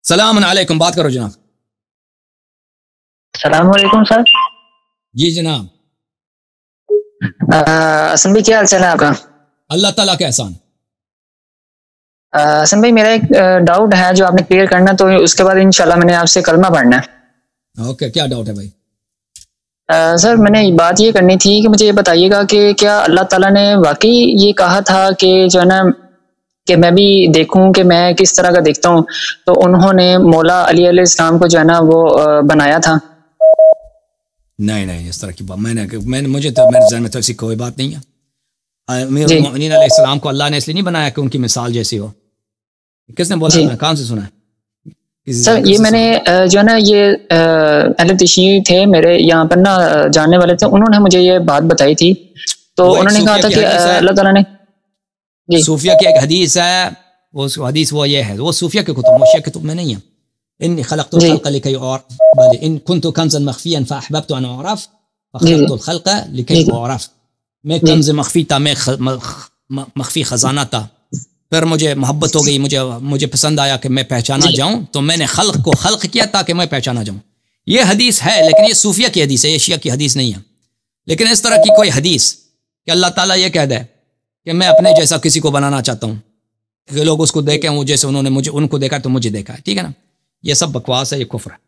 सलाम अलैकुम, बात करो जनाब। सलाम अलैकुम सर। जी जनाब। हसन भाई क्या हाल चाल है आपका? अल्लाह ताला का एहसान। हसन भाई मेरा एक डाउट है जो आपने क्लियर करना, तो उसके बाद इंशाल्लाह मैंने आपसे कलमा पढ़ना है। ओके, क्या डाउट है भाई? सर मैंने बात ये करनी थी कि मुझे ये बताइएगा कि क्या अल्लाह ताला ने वाकई ये कहा था कि जो है ना कि मैं भी देखूं कि मैं किस तरह का देखता हूँ, तो उन्होंने मौला अली अलैहिस्सलाम को जो है ना वो बनाया था? नहीं नहीं, इस तरह की बात मैंने मुझे तो मेरे ज़हन में तो ऐसी कोई बात नहीं है। अमीरुल मोमिनीन अलैहिस्सलाम को अल्लाह ने इसलिए नहीं बनाया कि उनकी मिसाल जैसी हो। किसने बोला? कहाँ से सुना है? सर ये मैंने जो है ना ये अहले तशरीह थे मेरे यहाँ पर ना, जानने वाले थे, उन्होंने मुझे ये बात बताई थी। तो उन्होंने कहा था कि अल्लाह ताला ने सूफिया की एक हदीस है, वो हदीस वो ये है, वो सूफिया के कुतुब मोशिया के कुतुब में नहीं है। इन खलक़तुल खल्क़ लिकई बल इन कुन्तु कंज़न मख़फ़ियन फ़अहबब्तु अन उअरफ़ फ़ख़लक़तुल खल्क़ लिकई उअरफ़। मैं कंज़ मख़फ़ी था, मैं मख़फ़ी ख़जाना था, फिर मुझे मोहब्बत हो गई, मुझे पसंद आया कि मैं पहचाना जाऊं, तो मैंने खल्क़ को खल्क़ किया ताकि मैं पहचाना जाऊं। ये हदीस है, लेकिन ये सूफिया की हदीस है, ये शिया की हदीस नहीं है। लेकिन इस तरह की कोई हदीस कि अल्लाह ताला ये कह दे कि मैं अपने जैसा किसी को बनाना चाहता हूँ, कि लोग उसको देखें वो जैसे उन्होंने मुझे उनको देखा तो मुझे देखा है, ठीक है ना? ये सब बकवास है, ये कुफ्र है।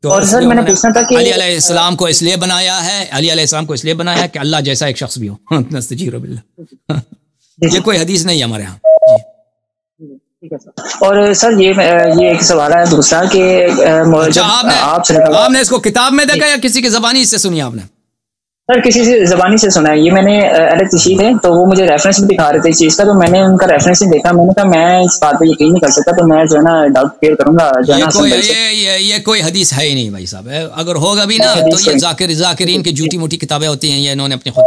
तो और सर मैंने पूछना था कि अली अलैहिस्सलाम को इसलिए बनाया है, अली अलैहिस्सलाम को इसलिए बनाया है कि अल्लाह जैसा एक शख्स भी हो। नस्तजीर बिल्लाह। ये कोई हदीस नहीं है हमारे यहाँ। ठीक है सर। और सर ये एक सवाल है दूसरा कि आपने इसको किताब में देखा या किसी की ज़बानी से सुनी आपने? सर किसी से ज़बानी से सुना है। ये मैंने अहले तशरीह थे तो वो मुझे रेफरेंस भी दिखा रहे थे इस चीज़ का, तो मैंने उनका रेफरेंस नहीं देखा। मैंने कहा मैं इस बात पे यकीन नहीं कर सकता, तो मैं जो है ना डाउट क्लियर करूंगा जो है ना। ये कोई हदीस है ही नहीं भाई साहब। अगर होगा भी ना तो ये जाकिरीन की झूठी मूठी किताबें होती हैं, ये इन्होंने अपने खुद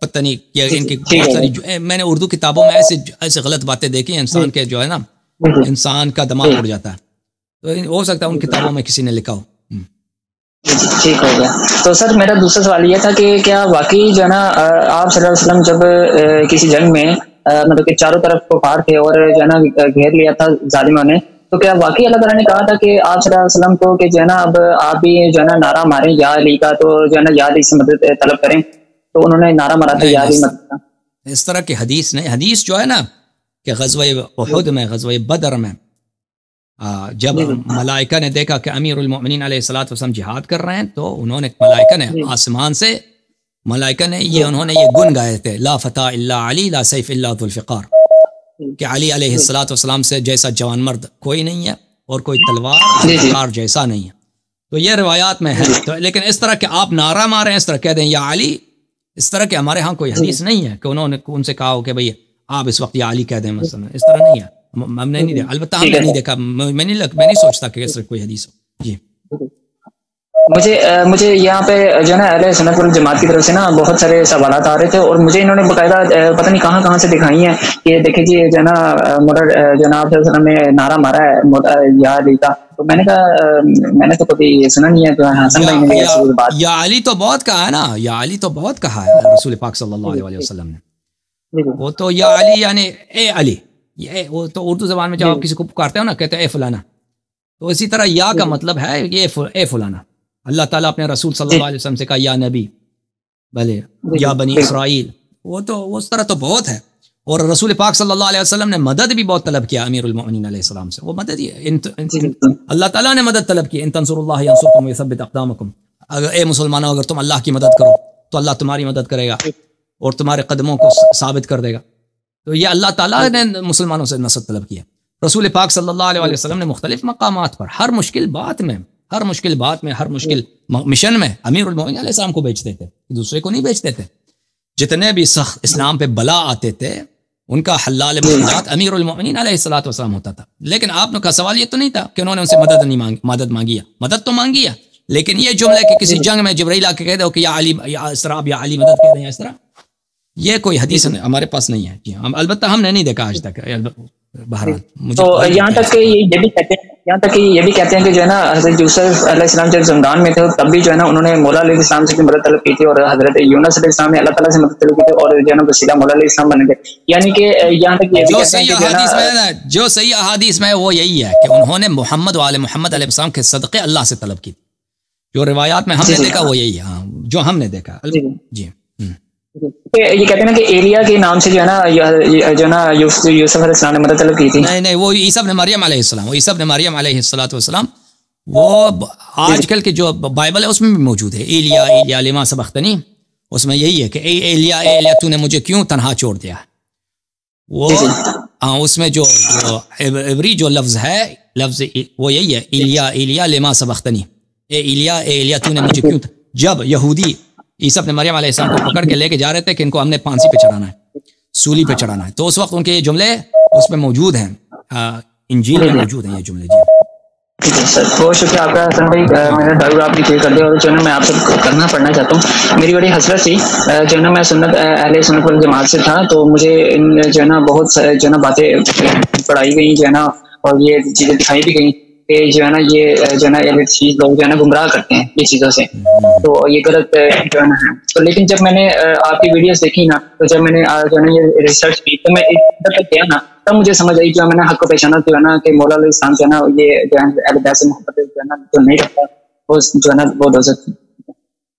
पता नहीं क्या इनकी बहुत सारी, मैंने उर्दू किताबों में ऐसे गलत बातें देखी हैं, इंसान के जो है ना, इंसान का दिमाग उड़ जाता है। तो हो सकता है उन किताबों में किसी ने लिखा हो। ठीक हो गया। तो सर मेरा दूसरा सवाल ये था कि क्या वाकई जो है ना आप सल्लल्लाहु अलैहि वसल्लम जब किसी जंग में मतलब कि चारों तरफ कुफार थे और जो है ना घेर लिया था जालिमों ने, तो क्या वाकई अल्लाह ताला ने कहा था कि आप सल्लल्लाहु अलैहि वसल्लम को कि जो है ना अब आप भी जो है ना नारा मारें या अली का, तो जो है ना या अली से मदद तलब करें, तो उन्होंने नारा मारा था या अली मदद। इस तरह की हदीस नहीं। हदीस जो है ना कि ग़ज़वा उहुद में, ग़ज़वा बदर में जब मलाइका ने देखा कि अमीरुल मोमिनीन अलैहिस्सलातु वस्सलाम जिहाद कर रहे हैं, तो उन्होंने मलाइका ने आसमान से उन्होंने ये गुन गाए थे, ला फता इल्ला अली ला सैफ इल्ला ज़ुल्फ़िकार, कि अली अलैहिस्सलातु वस्सलाम से जैसा जवान मर्द कोई नहीं है और कोई तलवार जैसा नहीं है। तो ये रिवायात में है। तो लेकिन इस तरह के आप नारा मारें, इस तरह कह दें या अली, इस तरर के हमारे यहाँ कोई हदीस नहीं है कि उन्होंने उनसे कहा हो कि भाई आप इस वक्त या अली कह दें, मसलन इस तरह नहीं है। हमने नहीं देखा, अलबत्ता हमने नहीं देखा, मैं नहीं सोचता कि इस तरह कोई हदीस हो। जी मुझे यहाँ पे जो है ना अहले सुन्नत वल जमात की तरफ से ना बहुत सारे सवालात आ रहे थे, और मुझे इन्होंने बकायदा पता नहीं कहाँ से दिखाई हैं कि देखिए जी जो है ना जनाब ने नारा मारा है या अली का। तो मैंने कहा मैंने तो कभी सुना नहीं है। तो हसन भाई ने ऐसी बात या अली तो बहुत कहा है ना, या अली तो बहुत कहा है रसूल पाक सल्लल्लाहु अलैहि वसल्लम ने। वो तो या अली यानी ए अली, ये वो तो उर्दू ज़बान में जब आप किसी को पुकारते हो ना, कहते हैं ए फलाना, तो इसी तरह या का मतलब है ये ए फलाना। अल्लाह ताला अपने रसूल सल्लल्लाहु अलैहि वसल्लम से कहा या नबी, भले या बनी इसराइल, वो तो उस तरह तो बहुत है। और रसूल पाक सल्लल्लाहु अलैहि वसल्लम ने मदद भी बहुत तलब किया अमीरुल मोमिनीन अलैहिस्सलाम से। वो मदद अल्लाह ताला ने मदद तलब की, इन तंसुरुल्लाह यंसुरकुम वयुसब्बित अक़दामकुम, अगर ए मुसलमानों अगर तुम अल्लाह की मदद करो तो अल्लाह तुम्हारी मदद करेगा और तुम्हारे कदमों को साबित कर देगा। तो ये अल्लाह ताला ने मुसलमानों से नसरत तलब किया। रसूल पाक सल्लल्लाहु अलैहि वसल्लम ने मुख्तलिफ मकामात पर हर मुश्किल बात में, हर मुश्किल मिशन में अमीरुल मोमिनीन अलैहिस्सलाम को बेचते थे, दूसरे को नहीं बेचते थे। जितने भी सख्त इस्लाम पे बला आते थे उनका हल्लाल मुश्किलात अमीरुल मोमिनीन अलैहिस्सलातु वस्सलाम होता था। लेकिन आप लोग का सवाल ये तो नहीं था कि उन्होंने उनसे मदद मांगी है, मदद तो मांगी है, लेकिन ये जुमले कि किसी जंग में जिब्राइल आके कह दो कि या अली, या इस तरह या अली मदद कह दें इस तरह, ये कोई हदीस हमारे पास नहीं है। जी हम अलबत्ता हमने नहीं देखा आज तक। बहरहाल मुझे तो यहाँ तक ये भी कहते हैं یہاں تک کہ یہ بھی کہتے ہیں کہ جو ہے نا حضرت یوسف علیہ السلام جب زندان میں تھے تب بھی جو ہے نا انہوں نے مولا علیہ السلام سے مدد طلب کی تھی، اور حضرت یونس علیہ السلام نے اللہ تعالیٰ سے مدد طلب کی تھی، اور جو ہے نا وسیلہ مولا علیہ السلام بن گئے. یعنی کہ یہاں تک یہ بھی کہتے ہیں کہ جو صحیح احادیث میں وہ یہی ہے کہ انہوں نے محمد و آل محمد علیہ السلام کے صدقے اللہ سے طلب کی. جو روایات میں ہم نے دیکھا وہ یہی ہے، ہاں جو ہم نے دیکھا. جی یہ کہتے ہیں نا کہ ایلیا کے نام سے جو ہے نا یوسف علیہ السلام نے مدد طلب کی تھی. نہیں وہ عیسی ابن مریم علیہ السلام، وہ عیسی ابن مریم علیہ السلام وہ آج کل کے جو بائبل ہے اس میں بھی موجود ہے. ایلیا لما سبقتنی، اس میں یہی ہے کہ اے ایلیا تو نے مجھے کیوں تنہا چھوڑ دیا. وہ ہاں اس میں جو عبری جو لفظ ہے لفظ وہ یہی ہے، ایلیا لما سبقتنی، اے ایلیا تو نے مجھے کیوں. جب یہودی عیسی ابن مریم علیہ السلام کو پکڑ کے لے کے جا رہے تھے کہ ان کو ہم نے پھانسی پہ چڑھانا ہے، سولی پہ چڑھانا ہے، تو اس وقت ان کے یہ جملے اس میں موجود ہیں، انجیل میں موجود ہیں یہ جملے. جی سر بہت شکریہ آپ کا حسن بھائی، میرا ڈاؤٹ آپ نے کلیئر کر دیا. اور جو ہے نا میں آپ سے کرنا پڑھنا چاہتا ہوں، میری بڑی حسرت تھی جو ہے نا میں سنت اہل سنت والجماعت سے تھا، تو مجھے جو ہے نا بہت جو ہے نا باتیں پڑھائی گئی جو ہے نا، اور یہ چیزیں دکھائی بھی گئیں کہ جو ہے نا یہ جو ہے نا چیز لوگ جو ہے نا گمراہ کرتے ہیں یہ چیزوں سے، تو یہ غلط جو ہے نا ہے. تو لیکن جب میں نے آپ کی ویڈیوز دیکھی نا، تو جب میں نے جو ہے نا یہ ریسرچ کی تو میں ادھر تک گیا نا، تب مجھے سمجھ آئی جو ہے میں نے حق کو پہچانا جو ہے نا کہ مولا علیہ السلام جو ہے نا یہ جو ہے اہل بیت سے محبت جو ہے نا جو نہیں رکھتا وہ جو ہے نا وہ دوزخ.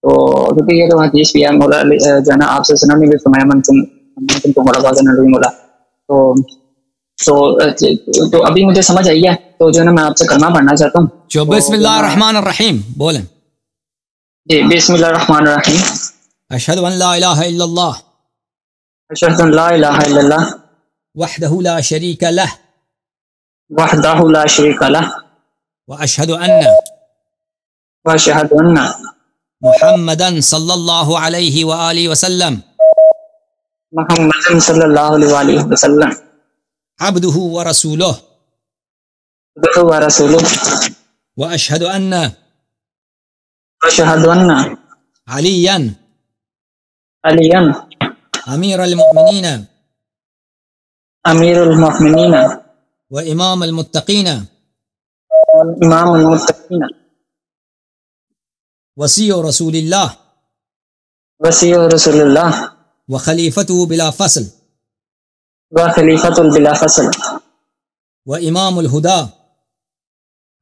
تو کیونکہ یہ تو حدیث بھی ہے، مولا جو ہے نا آپ سے سنا نے بھی فرمایا من تم کو مولا بازن نبی مولا. تو ابھی مجھے سمجھ آئی ہے، تو جو ہے نا میں آپ سے کلمہ پڑھنا چاہتا ہوں. جو بسم اللہ الرحمن الرحیم بولیں. جی بسم اللہ الرحمن الرحیم. اشہد ان لا الہ الا اللہ، اشہد ان لا الہ الا اللہ وحدہ لا شریک لہ، وحدہ لا شریک لہ، واشہد ان محمدا صلی اللہ علیہ وآلہ وسلم محمد صلی اللہ علیہ وآلہ وسلم عبدہ ورسولہ، عبدہ ورسولہ، واشہد ان علیا امیر المؤمنین امیر المؤمنین وامام المتقین امام المتقین وصی رسول اللہ وصی رسول اللہ وخلیفتہ بلا فصل وخلیفۃ بلا فصل وامام الہدی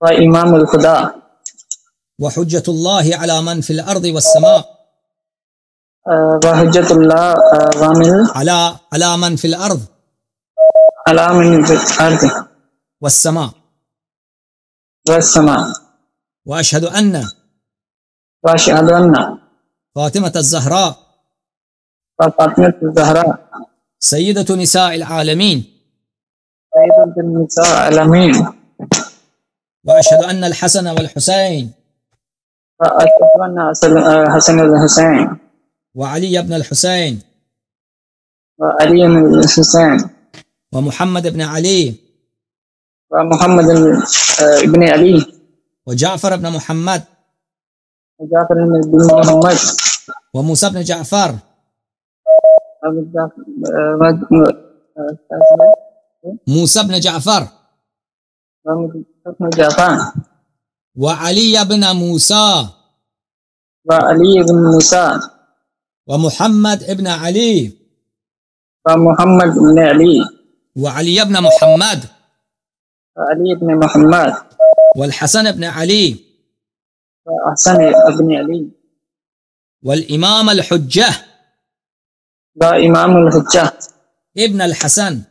وامام الخدا وحجۃ اللہ علی من فی الارض والسماء وحجۃ اللہ علی من فی الارض علی من فی الارض والسماء واشہد ان فاطمۃ الزہراء سیدۃ نساء العالمین واشہد ان الحسن والحسین حسن الحسین وعلی ابن الحسین وعلی بن الحسین ومحمد ابن علی ومحمد ابن علی وجعفر ابن محمد وجعفر بن محمد وموسى بن جعفر موسى بن جعفر وعلي بن موسى وعلي بن موسى ومحمد ابن علي ومحمد بن علي وعلي بن محمد وعلي بن محمد والحسن بن علي وحسن بن علي والإمام الحجة وإمام الحجة ابن الحسن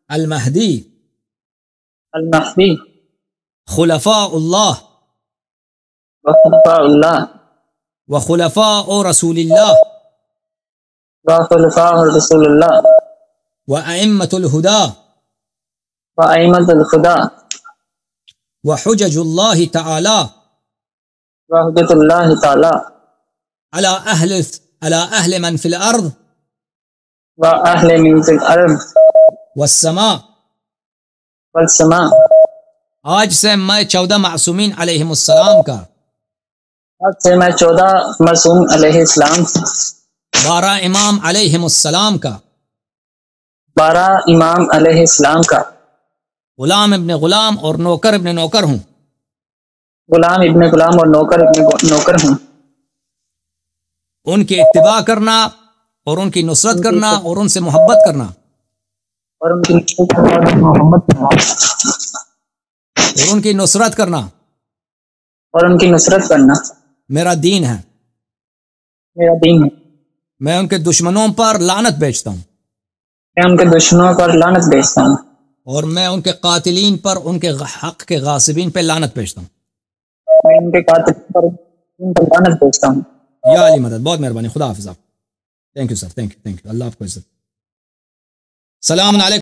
المهدي خلفاء الله وخلفاء رسول الله وأئمة الهدى وحجج الله تعالى على أهل من في الأرض والسماء. آج سے میں 14 معصومین علیہم السلام کا 12 امام علیہم السلام کا غلام ابن غلام اور نوکر ابن نوکر ہوں. غلام ابن غلام اور نوکر ابن نوکر ہوں. ان کی اتباع کرنا اور ان کی نصرت کرنا اور ان سے محبت کرنا اور ان کی نصرت کرنا اور محبت کرنا اور ان کی نصرت کرنا اور ان کی نصرت کرنا میرا دین ہے. میرا دین ہے. میں ان کے دشمنوں پر لعنت بھیجتا ہوں. میں ان کے دشمنوں پر لعنت بھیجتا ہوں. اور میں ان کے قاتلین پر ان کے حق کے غاصبین پہ لعنت بھیجتا ہوں. میں ان کے قاتلین پر ان پر لعنت بھیجتا ہوں. یا علی مدد. بہت مہربانی. خدا حافظ. آپ thank you sir. Thank you. اللہ آپ کو عزت. سلام علیکم.